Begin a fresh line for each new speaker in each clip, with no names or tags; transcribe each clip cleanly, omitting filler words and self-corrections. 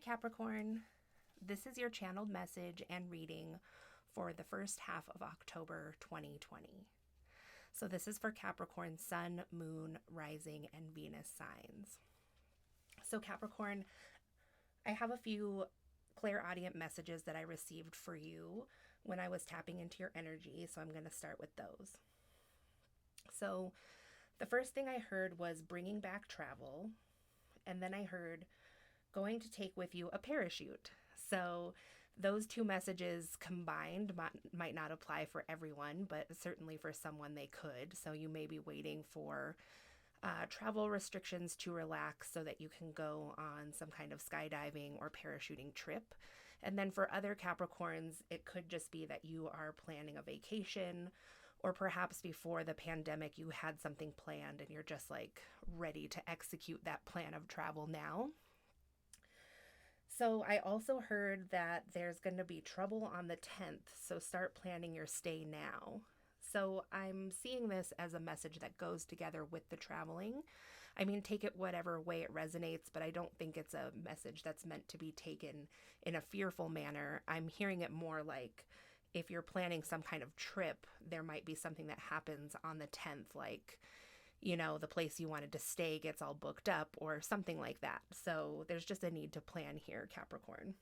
Capricorn. This is your channeled message and reading for the first half of October 2020. So this is for Capricorn Sun, Moon, Rising, and Venus signs. So Capricorn, I have a few Clairaudient messages that I received for you when I was tapping into your energy, so I'm going to start with those. So the first thing I heard was bringing back travel, and then I heard going to take with you a parachute. So those two messages combined might not apply for everyone, but certainly for someone they could. So you may be waiting for travel restrictions to relax so that you can go on some kind of skydiving or parachuting trip. And then for other Capricorns, it could just be that you are planning a vacation, or perhaps before the pandemic you had something planned and you're just like ready to execute that plan of travel now. So I also heard that there's going to be trouble on the 10th, so start planning your stay now. So I'm seeing this as a message that goes together with the traveling. I mean, take it whatever way it resonates, but I don't think it's a message that's meant to be taken in a fearful manner. I'm hearing it more like if you're planning some kind of trip, there might be something that happens on the 10th, like, you know, the place you wanted to stay gets all booked up or something like that. So there's just a need to plan here, Capricorn.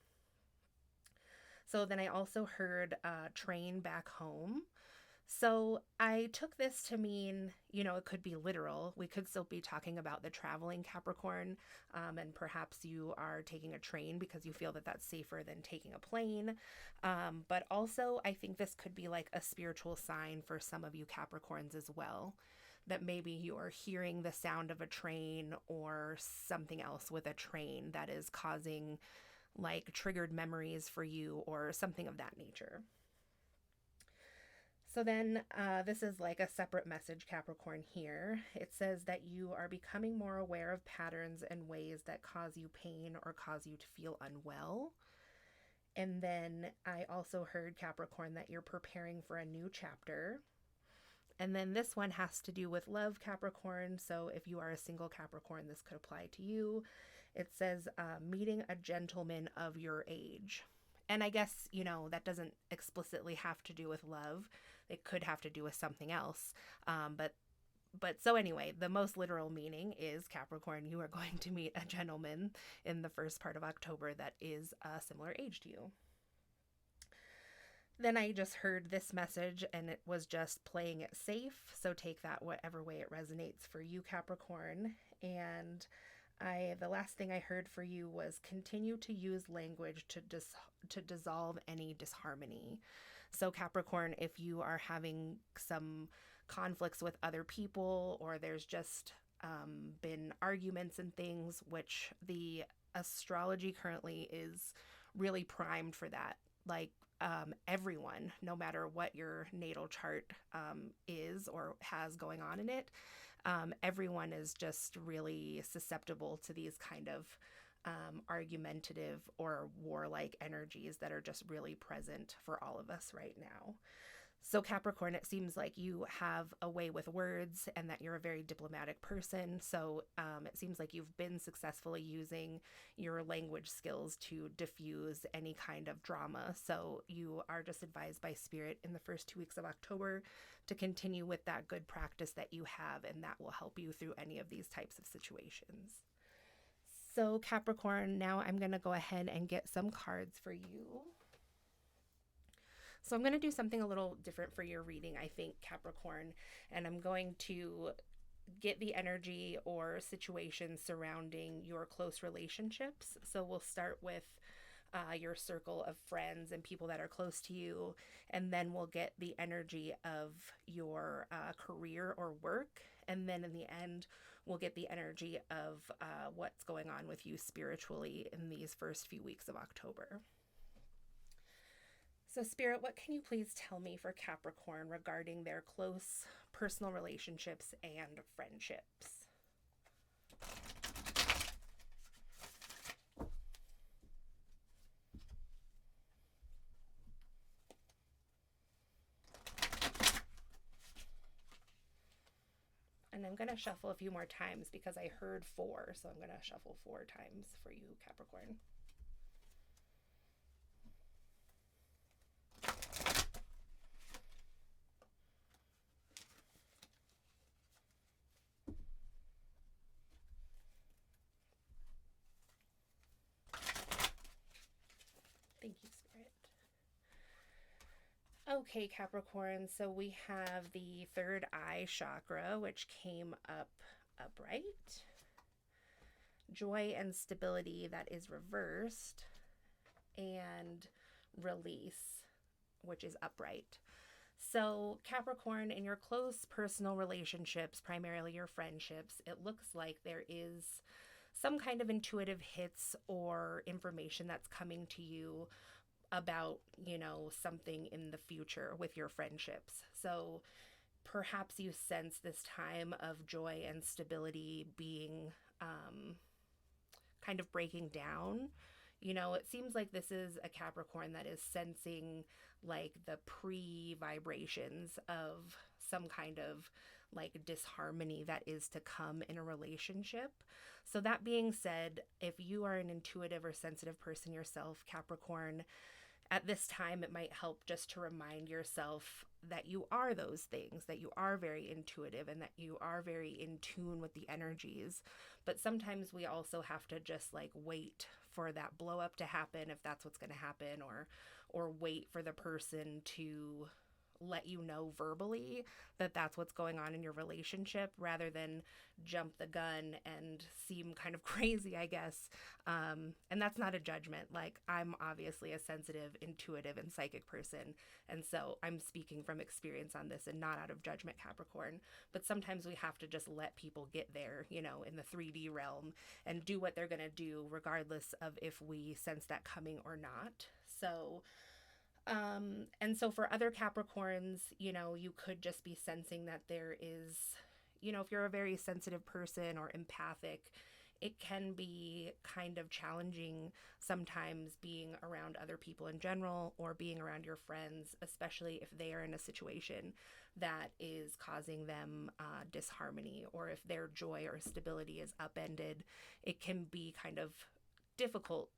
So then I also heard train back home. So I took this to mean, you know, it could be literal. We could still be talking about the traveling Capricorn, and perhaps you are taking a train because you feel that that's safer than taking a plane. But also I think this could be like a spiritual sign for some of you Capricorns as well, that maybe you are hearing the sound of a train or something else with a train that is causing like triggered memories for you or something of that nature. So then this is like a separate message, Capricorn, here. It says that you are becoming more aware of patterns and ways that cause you pain or cause you to feel unwell. And then I also heard, Capricorn, that you're preparing for a new chapter. And then this one has to do with love, Capricorn. So if you are a single Capricorn, this could apply to you. It says meeting a gentleman of your age. And I guess, you know, that doesn't explicitly have to do with love. It could have to do with something else. But so anyway, the most literal meaning is, Capricorn, you are going to meet a gentleman in the first part of October that is a similar age to you. Then I just heard this message and it was just playing it safe. So take that whatever way it resonates for you, Capricorn. And the last thing I heard for you was continue to use language to dissolve any disharmony. So Capricorn, if you are having some conflicts with other people, or there's just been arguments and things, which the astrology currently is really primed for that. Like everyone, no matter what your natal chart is or has going on in it, everyone is just really susceptible to these kind of argumentative or warlike energies that are just really present for all of us right now. So Capricorn, it seems like you have a way with words and that you're a very diplomatic person. So it seems like you've been successfully using your language skills to diffuse any kind of drama. So you are just advised by Spirit in the first 2 weeks of October to continue with that good practice that you have, and that will help you through any of these types of situations. So Capricorn, now I'm going to go ahead and get some cards for you. So I'm going to do something a little different for your reading, I think, Capricorn, and I'm going to get the energy or situation surrounding your close relationships. So we'll start with your circle of friends and people that are close to you, and then we'll get the energy of your career or work, and then in the end we'll get the energy of what's going on with you spiritually in these first few weeks of October. So Spirit, what can you please tell me for Capricorn regarding their close personal relationships and friendships? And I'm going to shuffle a few more times because I heard 4, so I'm going to shuffle 4 times for you, Capricorn. Okay, Capricorn, so we have the third eye chakra, which came up upright. Joy and stability, that is reversed. And release, which is upright. So, Capricorn, in your close personal relationships, primarily your friendships, it looks like there is some kind of intuitive hits or information that's coming to you about, something in the future with your friendships. So, perhaps you sense this time of joy and stability being kind of breaking down. It seems like this is a Capricorn that is sensing like the pre vibrations of some kind of like disharmony that is to come in a relationship. So, that being said, if you are an intuitive or sensitive person yourself, Capricorn, at this time, it might help just to remind yourself that you are those things, that you are very intuitive and that you are very in tune with the energies. But sometimes we also have to just like wait for that blow up to happen, if that's what's going to happen, or wait for the person to let you know verbally that that's what's going on in your relationship, rather than jump the gun and seem kind of crazy, I guess. And that's not a judgment. Like, I'm obviously a sensitive, intuitive, and psychic person. And so I'm speaking from experience on this and not out of judgment, Capricorn. But sometimes we have to just let people get there, in the 3D realm and do what they're going to do, regardless of if we sense that coming or not. So, and so for other Capricorns, you could just be sensing that there is, if you're a very sensitive person or empathic, it can be kind of challenging sometimes being around other people in general, or being around your friends, especially if they are in a situation that is causing them disharmony, or if their joy or stability is upended. It can be kind of difficult,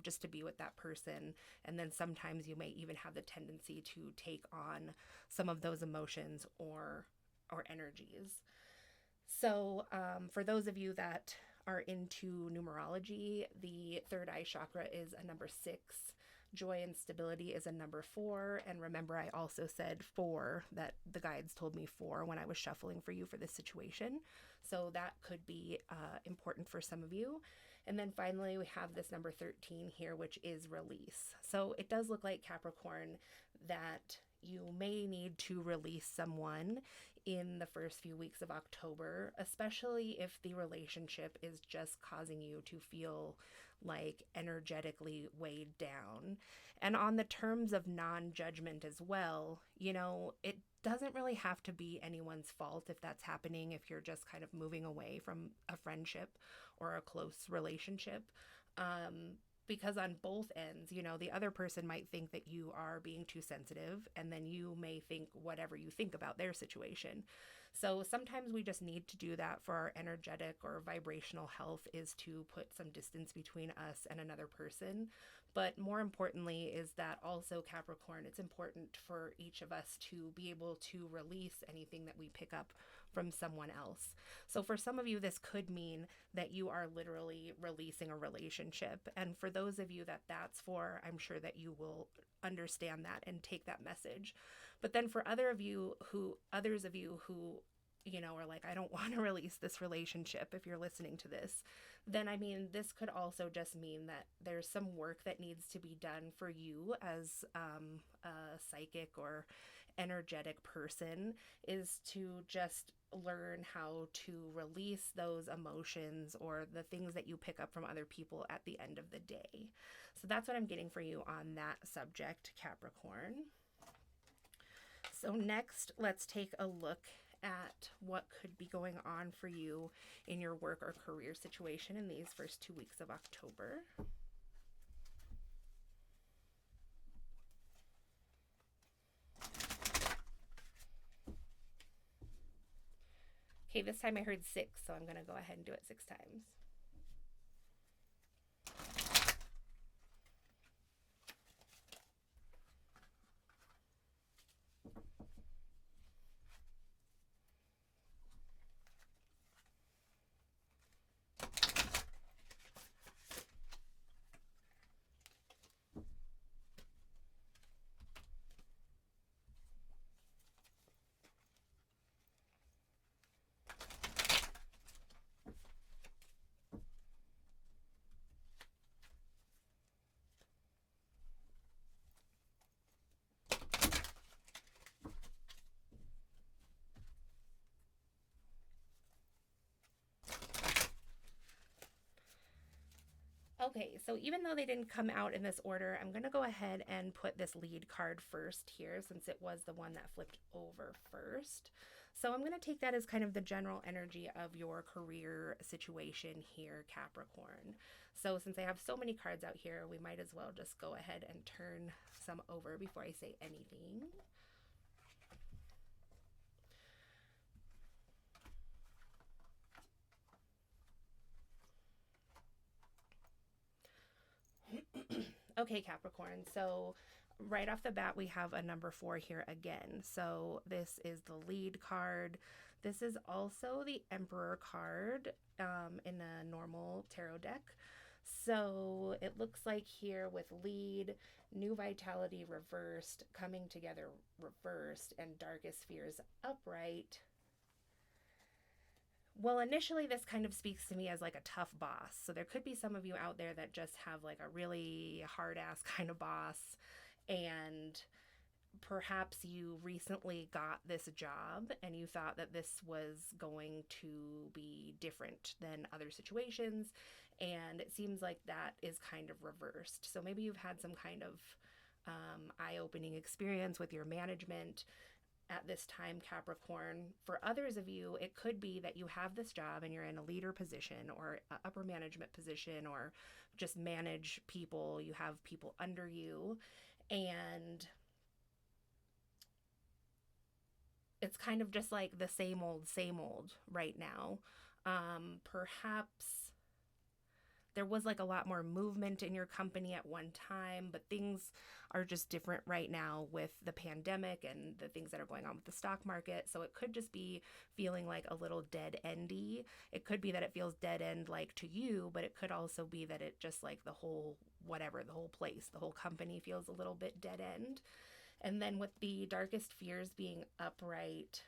just to be with that person. And then sometimes you may even have the tendency to take on some of those emotions or energies. So for those of you that are into numerology, the third eye chakra is a number 6. Joy and stability is a number 4. And remember, I also said 4, that the guides told me 4 when I was shuffling for you for this situation. So that could be important for some of you. And then finally, we have this number 13 here, which is release. So it does look like, Capricorn, that you may need to release someone in the first few weeks of October, especially if the relationship is just causing you to feel like energetically weighed down. And on the terms of non-judgment as well, it doesn't really have to be anyone's fault if that's happening, if you're just kind of moving away from a friendship or a close relationship. Because on both ends, the other person might think that you are being too sensitive, and then you may think whatever you think about their situation. So sometimes we just need to do that for our energetic or vibrational health, is to put some distance between us and another person. But more importantly is that also, Capricorn, it's important for each of us to be able to release anything that we pick up from someone else. So for some of you, this could mean that you are literally releasing a relationship. And for those of you that that's for, I'm sure that you will understand that and take that message. But then for others of you who, are like, I don't want to release this relationship, if you're listening to this, then this could also just mean that there's some work that needs to be done for you as a psychic or energetic person, is to just learn how to release those emotions or the things that you pick up from other people at the end of the day. So that's what I'm getting for you on that subject, Capricorn. So next, let's take a look at what could be going on for you in your work or career situation in these first 2 weeks of October. Okay, this time I heard 6, so I'm going to go ahead and do it 6 times. Okay, so even though they didn't come out in this order, I'm going to go ahead and put this lead card first here since it was the one that flipped over first. So I'm going to take that as kind of the general energy of your career situation here, Capricorn. So since I have so many cards out here, we might as well just go ahead and turn some over before I say anything. Okay, Capricorn. So right off the bat, we have a number 4 here again. So this is the lead card. This is also the Emperor card in a normal tarot deck. So it looks like here with lead, new vitality reversed, coming together reversed, and darkest fears upright. Well, initially, this kind of speaks to me as like a tough boss. So there could be some of you out there that just have like a really hard ass kind of boss. And perhaps you recently got this job and you thought that this was going to be different than other situations. And it seems like that is kind of reversed. So maybe you've had some kind of eye opening experience with your management at this time, Capricorn. For others of you, it could be that you have this job and you're in a leader position or an upper management position or just manage people. You have people under you, and it's kind of just like the same old right now. Perhaps there was like a lot more movement in your company at one time, but things are just different right now with the pandemic and the things that are going on with the stock market. So it could just be feeling like a little dead endy. It could be that it feels dead end like to you, but it could also be that it just like the whole whatever, the whole place, the whole company feels a little bit dead end. And then with the darkest fears being upright,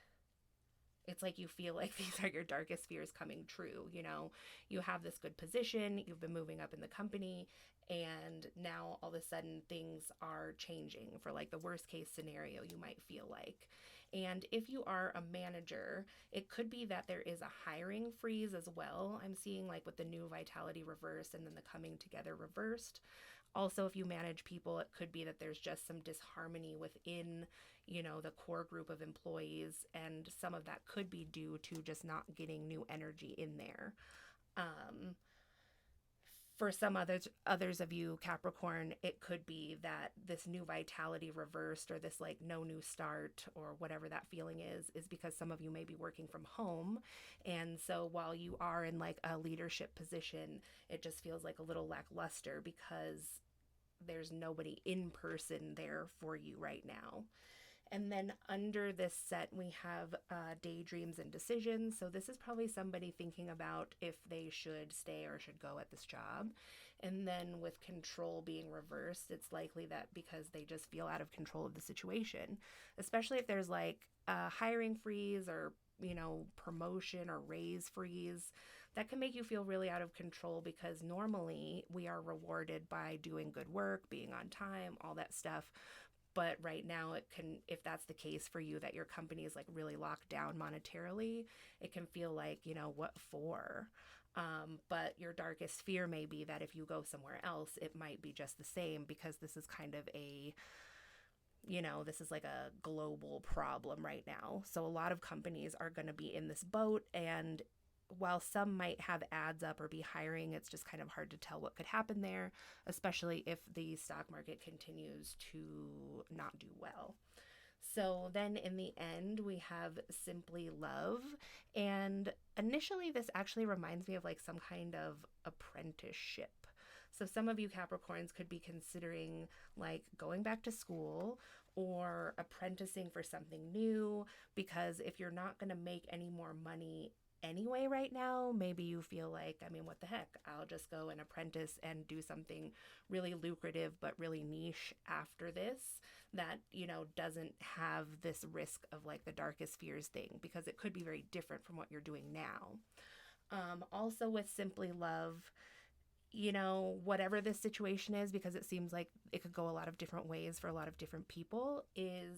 it's like you feel like these are your darkest fears coming true. You know, you have this good position, you've been moving up in the company, and now all of a sudden things are changing for like the worst case scenario, you might feel like. And if you are a manager, it could be that there is a hiring freeze as well. I'm seeing like with the new vitality reversed and then the coming together reversed. Also, if you manage people, it could be that there's just some disharmony within, you know, the core group of employees, and some of that could be due to just not getting new energy in there. For some others of you, Capricorn, it could be that this new vitality reversed or this like no new start or whatever that feeling is because some of you may be working from home. And so while you are in like a leadership position, it just feels like a little lackluster because there's nobody in person there for you right now. And then under this set, we have daydreams and decisions. So this is probably somebody thinking about if they should stay or should go at this job. And then with control being reversed, it's likely that because they just feel out of control of the situation, especially if there's like a hiring freeze or, you know, promotion or raise freeze, that can make you feel really out of control because normally we are rewarded by doing good work, being on time, all that stuff. But right now it can, if that's the case for you, that your company is like really locked down monetarily, it can feel like, you know, what for? But your darkest fear may be that if you go somewhere else, it might be just the same because this is kind of a, you know, this is like a global problem right now. So a lot of companies are going to be in this boat, and while some might have ads up or be hiring, it's just kind of hard to tell what could happen there, especially if the stock market continues to not do well. So then in the end, we have Simply Love. And initially, this actually reminds me of like some kind of apprenticeship. So some of you Capricorns could be considering like going back to school or apprenticing for something new, because if you're not going to make any more money anyway right now, maybe you feel like, I mean, what the heck, I'll just go and apprentice and do something really lucrative but really niche after this that, you know, doesn't have this risk of like the darkest fears thing, because it could be very different from what you're doing now. Also with Simply Love, you know, whatever this situation is, because it seems like it could go a lot of different ways for a lot of different people, is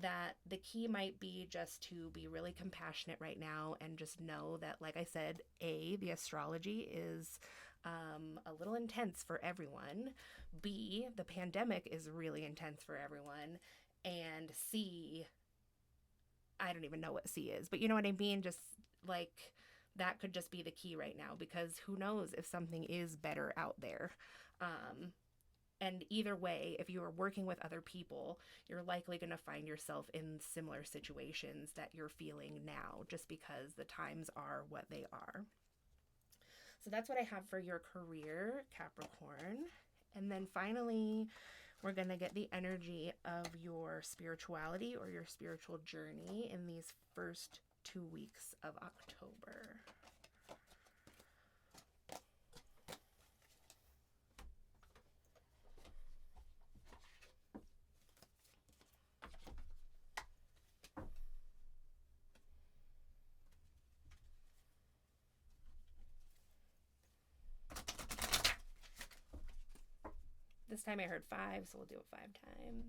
that the key might be just to be really compassionate right now and just know that, like I said, the astrology is a little intense for everyone. B, the pandemic is really intense for everyone. And C, I don't even know what C is, but you know what I mean? Just like that could just be the key right now, because who knows if something is better out there. Um, and either way, if you are working with other people, you're likely going to find yourself in similar situations that you're feeling now, just because the times are what they are. So that's what I have for your career, Capricorn. And then finally, we're going to get the energy of your spirituality or your spiritual journey in these first 2 weeks of October. This time I heard 5, so we'll do it 5 times.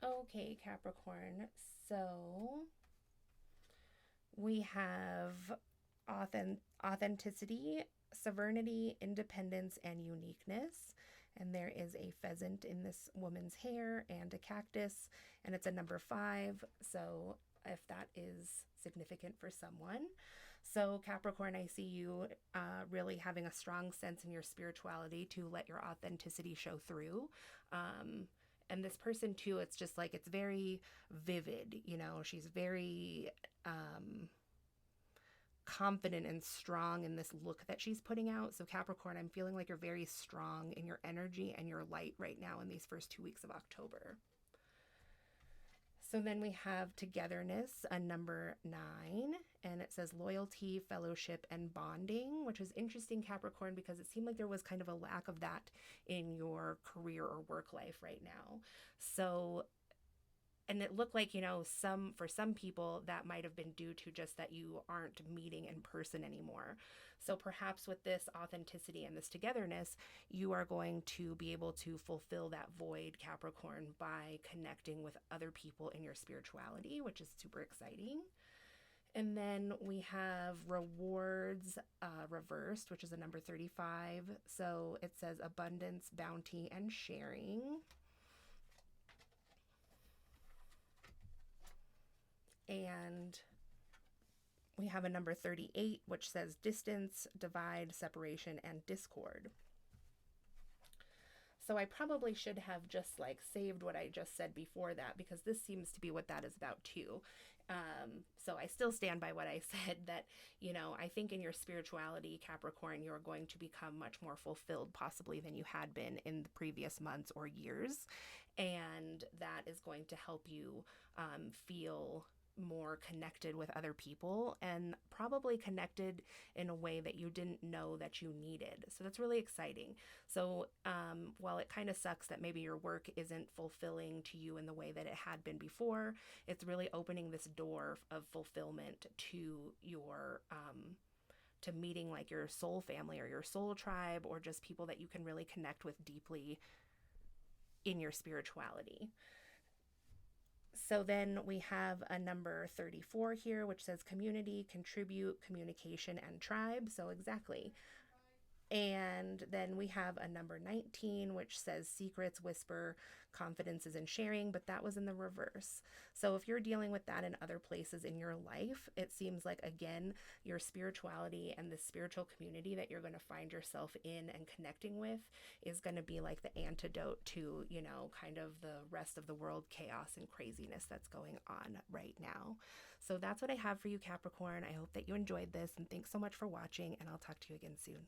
Okay, Capricorn. So we have authenticity, sovereignty, independence, and uniqueness. And there is a pheasant in this woman's hair and a cactus, and it's a number 5. So if that is significant for someone. So Capricorn, I see you really having a strong sense in your spirituality to let your authenticity show through. And this person too, it's just like, it's very vivid, you know, she's very confident and strong in this look that she's putting out. So Capricorn, I'm feeling like you're very strong in your energy and your light right now in these first 2 weeks of October. So then we have togetherness, a number 9, and it says loyalty, fellowship, and bonding, which is interesting, Capricorn, because it seemed like there was kind of a lack of that in your career or work life right now. So, and it looked like, you know, for some people that might have been due to just that you aren't meeting in person anymore. So perhaps with this authenticity and this togetherness, you are going to be able to fulfill that void, Capricorn, by connecting with other people in your spirituality, which is super exciting. And then we have rewards reversed, which is a number 35. So it says abundance, bounty, and sharing. And we have a number 38, which says distance, divide, separation, and discord. So I probably should have just like saved what I just said before that, because this seems to be what that is about too. So I still stand by what I said, that, you know, I think in your spirituality, Capricorn, you're going to become much more fulfilled possibly than you had been in the previous months or years. And that is going to help you feel more connected with other people, and probably connected in a way that you didn't know that you needed. So that's really exciting. So while it kind of sucks that maybe your work isn't fulfilling to you in the way that it had been before, it's really opening this door of fulfillment to your to meeting like your soul family or your soul tribe, or just people that you can really connect with deeply in your spirituality. So then we have a number 34 here, which says community, contribute, communication, and tribe. So exactly. And then we have a number 19, which says secrets, whisper, confidences, and sharing, but that was in the reverse. So if you're dealing with that in other places in your life, it seems like, again, your spirituality and the spiritual community that you're going to find yourself in and connecting with is going to be like the antidote to, you know, kind of the rest of the world chaos and craziness that's going on right now. So that's what I have for you, Capricorn. I hope that you enjoyed this, and thanks so much for watching, and I'll talk to you again soon.